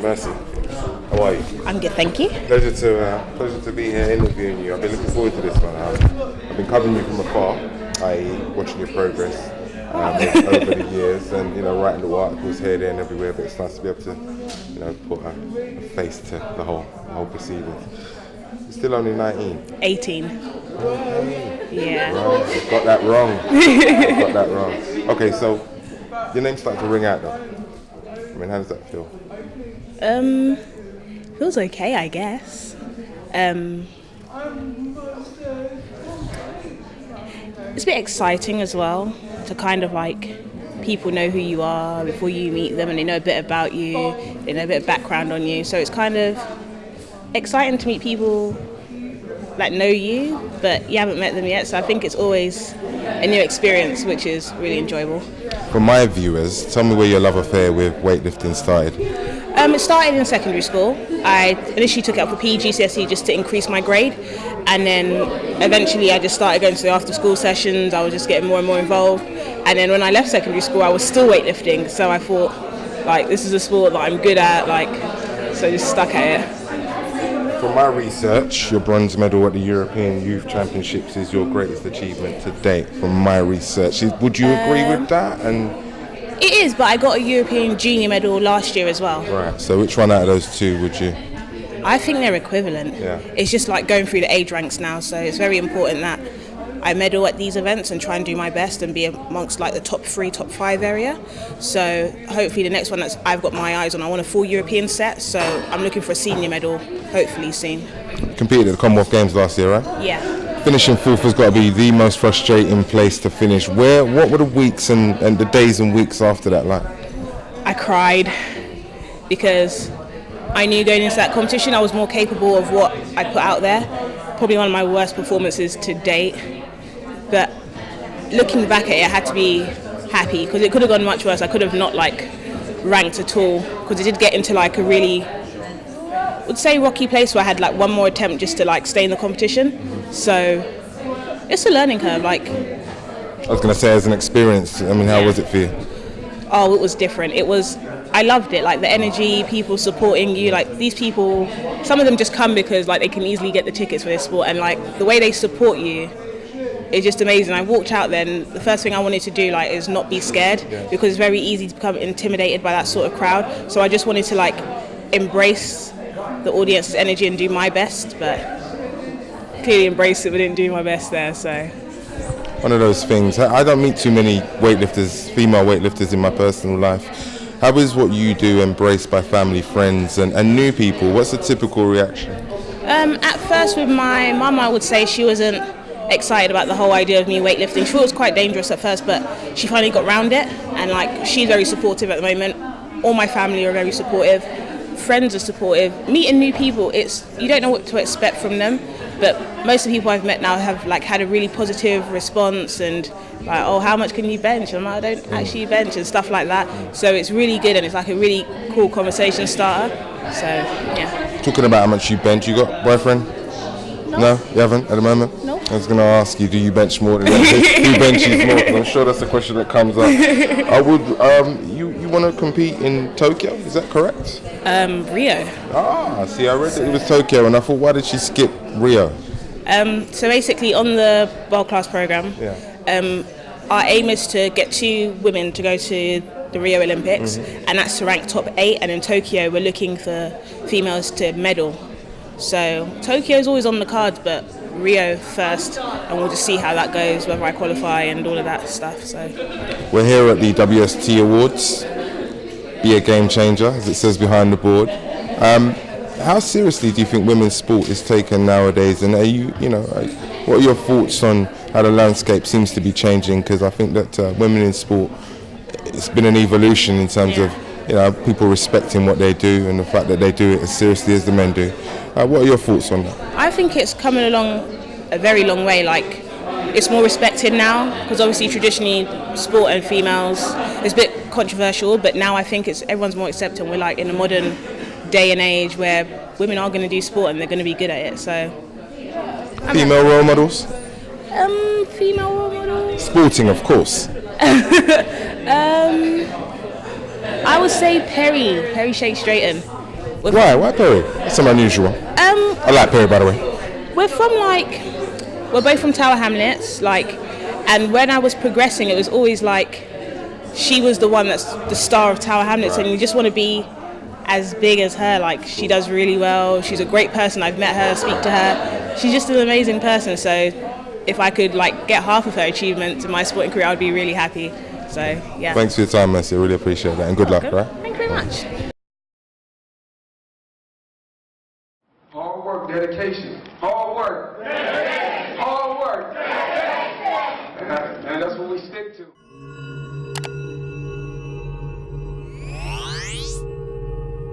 Mercy, how are you? I'm good, thank you. Pleasure to be here interviewing you. I've been looking forward to this one. I've been covering you from afar, i.e. watching your progress over the years, and writing little articles here, there, and everywhere. But it's nice to be able to, put a face to the whole proceedings. You're still only 19. 18. Yeah. Right, got that wrong. Okay, so your name started to ring out though. I mean, how does that feel? Feels okay, I guess. It's a bit exciting as well to kind of people know who you are before you meet them, and they know a bit about you, they know a bit of background on you. So it's kind of exciting to meet people that know you, but you haven't met them yet. So I think it's always a new experience, which is really enjoyable. For my viewers, tell me where your love affair with weightlifting started. It started in secondary school. I initially took it up for PE GCSE just to increase my grade, and then eventually I just started going to the after school sessions. I was just getting more and more involved, and then when I left secondary school I was still weightlifting, so I thought this is a sport that I'm good at, so just stuck at it. From my research, your bronze medal at the European Youth Championships is your greatest achievement to date, from my research. Would you agree with that? And it is, but I got a European junior medal last year as well. Right, so which one out of those two would you? I think they're equivalent. Yeah. It's just going through the age ranks now, so it's very important that I medal at these events and try and do my best and be amongst the top 3, top 5 area. So hopefully the next one that I've got my eyes on, I want a full European set, so I'm looking for a senior medal hopefully soon. Competed at the Commonwealth Games last year, right? Yeah. Finishing fourth has got to be the most frustrating place to finish. What were the weeks and the days and weeks after that like? I cried because I knew going into that competition I was more capable of what I put out there. Probably one of my worst performances to date. But looking back at it, I had to be happy because it could have gone much worse. I could have not ranked at all, because it did get into a really, I would say, rocky place where I had one more attempt just to stay in the competition. So it's a learning curve. I was going to say, as an experience, how was it for you? Oh, it was different. I loved it, the energy, people supporting you, these people, some of them just come because they can easily get the tickets for this sport, and the way they support you is just amazing. I walked out then, the first thing I wanted to do is not be scared, because it's very easy to become intimidated by that sort of crowd. So I just wanted to embrace the audience's energy and do my best, but clearly embraced it but didn't do my best there. So one of those things. I don't meet too many weightlifters, female weightlifters in my personal life. How is what you do embraced by family, friends and new people? What's the typical reaction? At first with my mum, I would say she wasn't excited about the whole idea of me weightlifting. She thought it was quite dangerous at first, but she finally got round it, and she's very supportive at the moment. All my family are very supportive. Friends are supportive. Meeting new people, you don't know what to expect from them, but most of the people I've met now have had a really positive response, and oh, how much can you bench? And I don't actually bench, and stuff like that. So it's really good, and it's a really cool conversation starter. So yeah. Talking about how much you bench, you got a boyfriend? No, you haven't at the moment? No. I was going to ask you, do you bench more than who benches more? 'Cause I'm sure that's a question that comes up. You want to compete in Tokyo? Is that correct? Rio. See, I read that it was Tokyo, and I thought, why did she skip Rio? So basically, on the world class program, our aim is to get 2 women to go to the Rio Olympics, and that's to rank top 8. And in Tokyo, we're looking for females to medal. So Tokyo is always on the cards, but Rio first, and we'll just see how that goes, whether I qualify and all of that stuff. So we're here at the WST Awards. Be a game changer, as it says behind the board. How seriously do you think women's sport is taken nowadays? And what are your thoughts on how the landscape seems to be changing? Because I think that women in sport, it's been an evolution in terms of people respecting what they do and the fact that they do it as seriously as the men do. What are your thoughts on that? I think it's coming along a very long way. It's more respected now, because obviously traditionally sport and females is a bit controversial, but now I think everyone's more accepting. We're in a modern day and age where women are going to do sport and they're going to be good at it. So female role models? Female role models? Sporting, of course. I would say Perry Shake Straighten. Why? Why Perry? That's some unusual. I like Perry, by the way. We're both from Tower Hamlets, and when I was progressing, it was always like she was the one that's the star of Tower Hamlets, and you just want to be as big as her. Like, she does really well. She's a great person. I've met her, speak to her. She's just an amazing person. So if I could get half of her achievements in my sporting career, I'd be really happy. So yeah. Thanks for your time, Mercy. I really appreciate that, and good luck, right? Thank you very much. Hard work, dedication. Hard work. Dedication. Hard work. Dedication. And that's what we stick to.